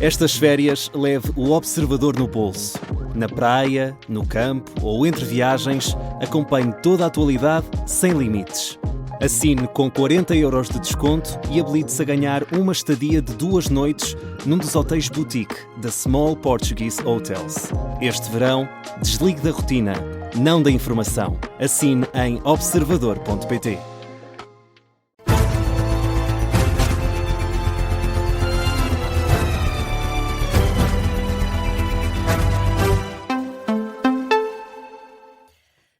Estas férias leve o observador no bolso. Na praia, no campo ou entre viagens, acompanhe toda a atualidade sem limites. Assine com 40€ de desconto e habilite-se a ganhar uma estadia de 2 noites num dos hotéis boutique da Small Portuguese Hotels. Este verão, desligue da rotina, não da informação. Assine em observador.pt.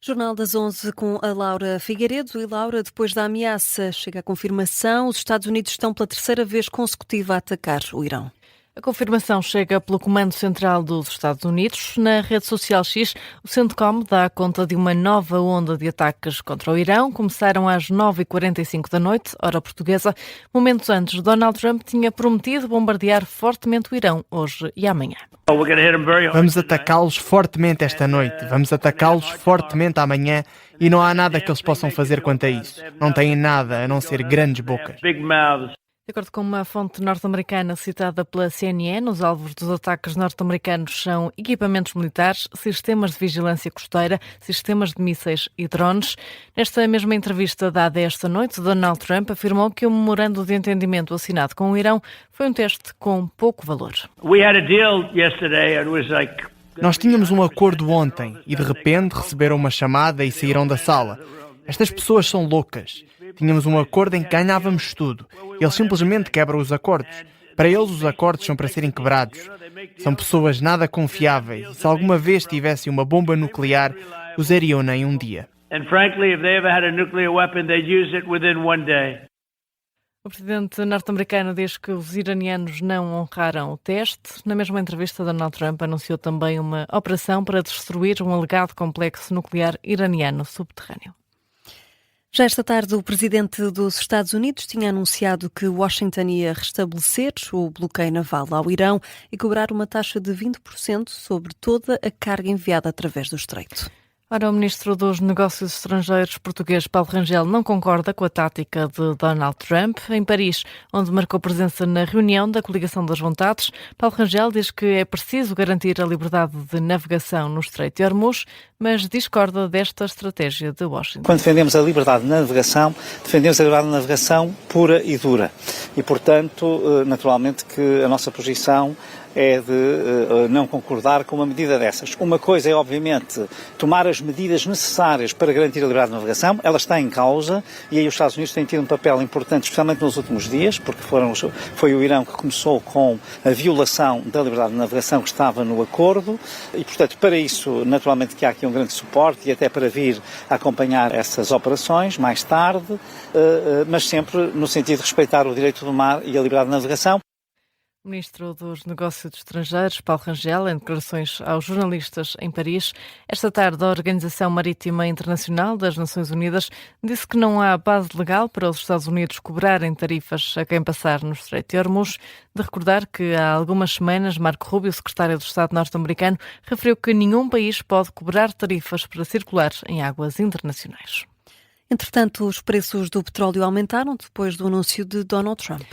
Jornal das 11 com a Laura Figueiredo. E Laura, depois da ameaça, chega a confirmação. Os Estados Unidos estão pela terceira vez consecutiva a atacar o Irão. A confirmação chega pelo Comando Central dos Estados Unidos. Na rede social X, o CENTCOM dá conta de uma nova onda de ataques contra o Irão. Começaram às 9h45 da noite, hora portuguesa. Momentos antes, Donald Trump tinha prometido bombardear fortemente o Irão, hoje e amanhã. Vamos atacá-los fortemente esta noite, vamos atacá-los fortemente amanhã e não há nada que eles possam fazer quanto a isso. Não têm nada a não ser grandes bocas. De acordo com uma fonte norte-americana citada pela CNN, os alvos dos ataques norte-americanos são equipamentos militares, sistemas de vigilância costeira, sistemas de mísseis e drones. Nesta mesma entrevista dada esta noite, Donald Trump afirmou que o memorando de entendimento assinado com o Irão foi um teste com pouco valor. Nós tínhamos um acordo ontem e de repente receberam uma chamada e saíram da sala. Estas pessoas são loucas. Tínhamos um acordo em que ganhávamos tudo. Eles simplesmente quebram os acordos. Para eles, os acordos são para serem quebrados. São pessoas nada confiáveis. E se alguma vez tivessem uma bomba nuclear, usariam-na em um dia. O presidente norte-americano diz que os iranianos não honraram o teste. Na mesma entrevista, Donald Trump anunciou também uma operação para destruir um alegado complexo nuclear iraniano subterrâneo. Já esta tarde, o presidente dos Estados Unidos tinha anunciado que Washington ia restabelecer o bloqueio naval ao Irão e cobrar uma taxa de 20% sobre toda a carga enviada através do estreito. Ora, o ministro dos Negócios Estrangeiros português, Paulo Rangel, não concorda com a tática de Donald Trump. Em Paris, onde marcou presença na reunião da Coligação das Vontades, Paulo Rangel diz que é preciso garantir a liberdade de navegação no Estreito de Hormuz, mas discorda desta estratégia de Washington. Quando defendemos a liberdade de navegação, defendemos a liberdade de navegação pura e dura. E, portanto, naturalmente que a nossa posição é de não concordar com uma medida dessas. Uma coisa é, obviamente, tomar as medidas necessárias para garantir a liberdade de navegação. Ela está em causa e aí os Estados Unidos têm tido um papel importante, especialmente nos últimos dias, porque foi o Irão que começou com a violação da liberdade de navegação que estava no acordo e, portanto, para isso, naturalmente que há aqui um grande suporte e até para vir acompanhar essas operações mais tarde, mas sempre no sentido de respeitar o direito do mar e a liberdade de navegação. O ministro dos Negócios Estrangeiros, Paulo Rangel, em declarações aos jornalistas em Paris. Esta tarde, a Organização Marítima Internacional das Nações Unidas disse que não há base legal para os Estados Unidos cobrarem tarifas a quem passar no Estreito de Hormuz. De recordar que há algumas semanas, Marco Rubio, secretário de Estado norte-americano, referiu que nenhum país pode cobrar tarifas para circular em águas internacionais. Entretanto, os preços do petróleo aumentaram depois do anúncio de Donald Trump.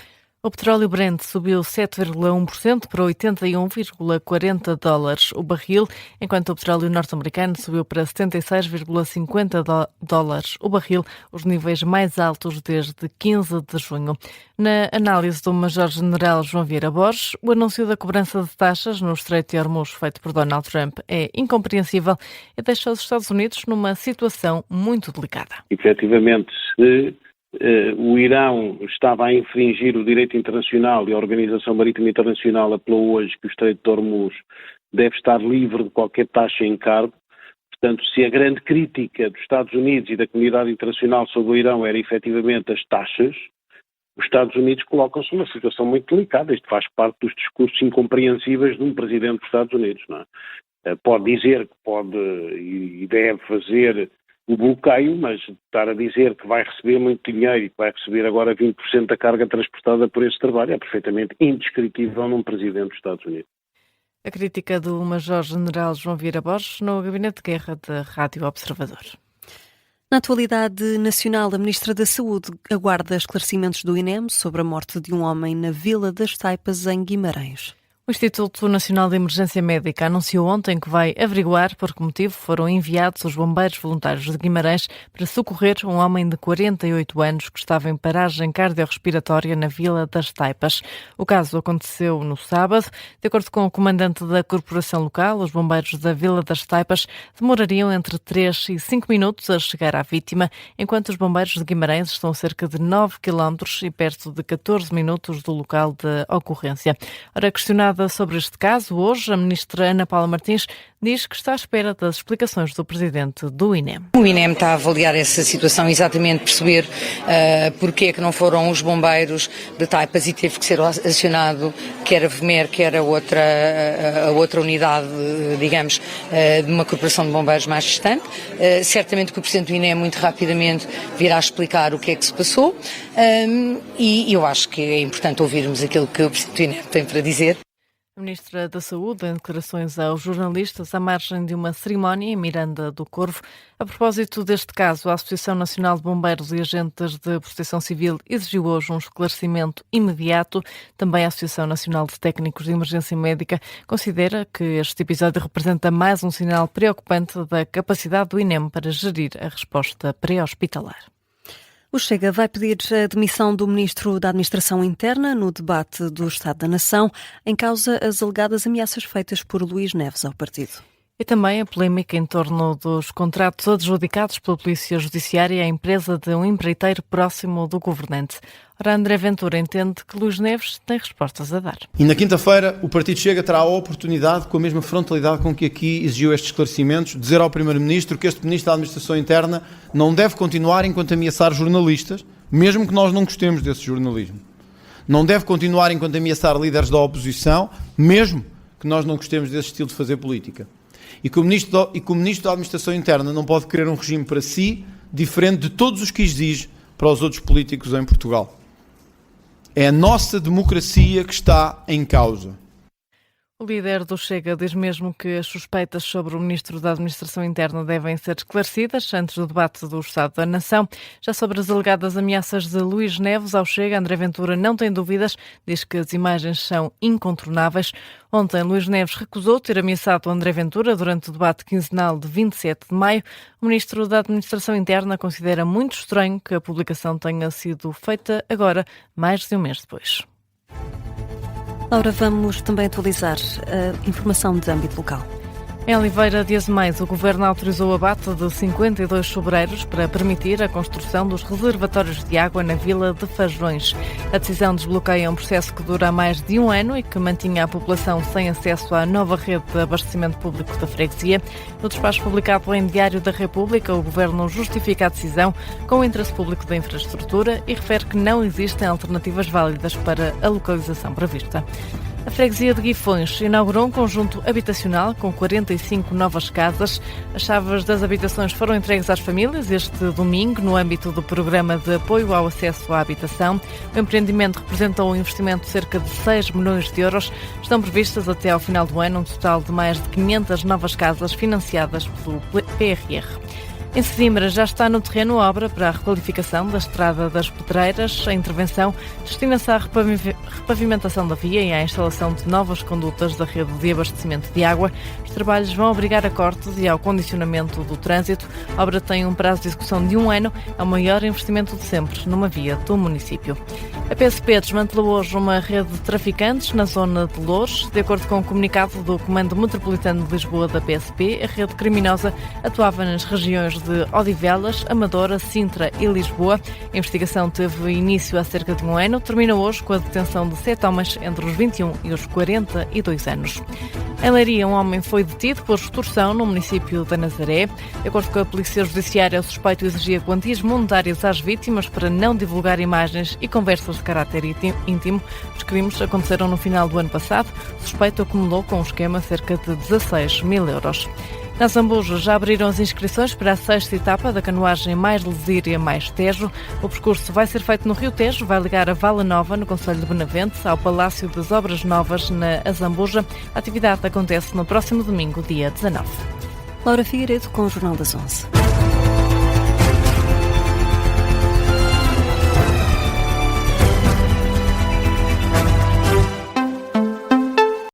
O petróleo Brent subiu 7,1% para $81,40 o barril, enquanto o petróleo norte-americano subiu para $76,50 o barril, os níveis mais altos desde 15 de junho. Na análise do Major-General João Vieira Borges, o anúncio da cobrança de taxas no Estreito de Hormuz feito por Donald Trump é incompreensível e deixa os Estados Unidos numa situação muito delicada. Efetivamente, se o Irão estava a infringir o direito internacional e a Organização Marítima Internacional apelou hoje que o Estreito de Hormuz deve estar livre de qualquer taxa em encargo. Portanto, se a grande crítica dos Estados Unidos e da comunidade internacional sobre o Irão era efetivamente as taxas, os Estados Unidos colocam-se numa situação muito delicada. Isto faz parte dos discursos incompreensíveis de um presidente dos Estados Unidos, não é? Pode dizer que pode e deve fazer o bloqueio, mas estar a dizer que vai receber muito dinheiro e que vai receber agora 20% da carga transportada por esse trabalho é perfeitamente indescritível num presidente dos Estados Unidos. A crítica do Major-General João Vieira Borges no Gabinete de Guerra da Rádio Observador. Na atualidade nacional, a Ministra da Saúde aguarda esclarecimentos do INEM sobre a morte de um homem na Vila das Taipas, em Guimarães. O Instituto Nacional de Emergência Médica anunciou ontem que vai averiguar por que motivo foram enviados os bombeiros voluntários de Guimarães para socorrer um homem de 48 anos que estava em paragem cardiorrespiratória na Vila das Taipas. O caso aconteceu no sábado. De acordo com o comandante da corporação local, os bombeiros da Vila das Taipas demorariam entre 3 e 5 minutos a chegar à vítima, enquanto os bombeiros de Guimarães estão a cerca de 9 km e perto de 14 minutos do local da ocorrência. Ora, questionada sobre este caso, hoje a ministra Ana Paula Martins diz que está à espera das explicações do presidente do INEM. O INEM está a avaliar essa situação, exatamente perceber porque é que não foram os bombeiros de Taipas e teve que ser acionado quer a VMER, quer a outra unidade, digamos, de uma corporação de bombeiros mais distante. Certamente que o presidente do INEM muito rapidamente virá explicar o que é que se passou e eu acho que é importante ouvirmos aquilo que o presidente do INEM tem para dizer. A Ministra da Saúde, em declarações aos jornalistas à margem de uma cerimónia em Miranda do Corvo. A propósito deste caso, a Associação Nacional de Bombeiros e Agentes de Proteção Civil exigiu hoje um esclarecimento imediato. Também a Associação Nacional de Técnicos de Emergência Médica considera que este episódio representa mais um sinal preocupante da capacidade do INEM para gerir a resposta pré-hospitalar. O Chega vai pedir a demissão do Ministro da Administração Interna no debate do Estado da Nação, em causa as alegadas ameaças feitas por Luís Neves ao partido. E também a polémica em torno dos contratos adjudicados pela Polícia Judiciária à empresa de um empreiteiro próximo do governante. Ora, André Ventura entende que Luís Neves tem respostas a dar. E na quinta-feira o Partido Chega terá a oportunidade, com a mesma frontalidade com que aqui exigiu estes esclarecimentos, de dizer ao Primeiro-Ministro que este Ministro da Administração Interna não deve continuar enquanto ameaçar jornalistas, mesmo que nós não gostemos desse jornalismo. Não deve continuar enquanto ameaçar líderes da oposição, mesmo que nós não gostemos desse estilo de fazer política. E que o Ministro da Administração Interna não pode querer um regime para si, diferente de todos os que exige para os outros políticos em Portugal. É a nossa democracia que está em causa. O líder do Chega diz mesmo que as suspeitas sobre o Ministro da Administração Interna devem ser esclarecidas antes do debate do Estado da Nação. Já sobre as alegadas ameaças de Luís Neves ao Chega, André Ventura não tem dúvidas, diz que as imagens são incontornáveis. Ontem, Luís Neves recusou ter ameaçado André Ventura durante o debate quinzenal de 27 de maio. O Ministro da Administração Interna considera muito estranho que a publicação tenha sido feita agora, mais de um mês depois. Laura, vamos também atualizar a informação de âmbito local. Em Oliveira de Azeméis, o Governo autorizou o abate de 52 sobreiros para permitir a construção dos reservatórios de água na Vila de Fajões. A decisão desbloqueia um processo que dura mais de um ano e que mantinha a população sem acesso à nova rede de abastecimento público da freguesia. No despacho publicado em Diário da República, o Governo justifica a decisão com o interesse público da infraestrutura e refere que não existem alternativas válidas para a localização prevista. A freguesia de Guifões inaugurou um conjunto habitacional com 45 novas casas. As chaves das habitações foram entregues às famílias este domingo no âmbito do Programa de Apoio ao Acesso à Habitação. O empreendimento representou um investimento de cerca de 6 milhões de euros. Estão previstas até ao final do ano um total de mais de 500 novas casas financiadas pelo PRR. Em Sesimbra já está no terreno a obra para a requalificação da Estrada das Pedreiras. A intervenção destina-se à repavimentação da via e à instalação de novas condutas da rede de abastecimento de água. Os trabalhos vão obrigar a cortes e ao condicionamento do trânsito. A obra tem um prazo de execução de um ano, é o maior investimento de sempre numa via do município. A PSP desmantelou hoje uma rede de traficantes na zona de Loures. De acordo com o comunicado do Comando Metropolitano de Lisboa da PSP, a rede criminosa atuava nas regiões de Odivelas, Amadora, Sintra e Lisboa. A investigação teve início há cerca de um ano. Terminou hoje com a detenção de 7 homens entre os 21 e os 42 anos. Em Leiria, um homem foi detido por extorsão no município de Nazaré. De acordo com a Polícia Judiciária, o suspeito exigia quantias monetárias às vítimas para não divulgar imagens e conversas de caráter íntimo. Os crimes aconteceram no final do ano passado. O suspeito acumulou com o esquema cerca de 16 mil euros. Na Zambuja já abriram as inscrições para a 6ª etapa da canoagem Mais Lesíria Mais Tejo. O percurso vai ser feito no Rio Tejo, vai ligar a Vala Nova, no concelho de Benavente, ao Palácio das Obras Novas, na Zambuja. A atividade acontece no próximo domingo, dia 19. Laura Figueiredo, com o Jornal das 11.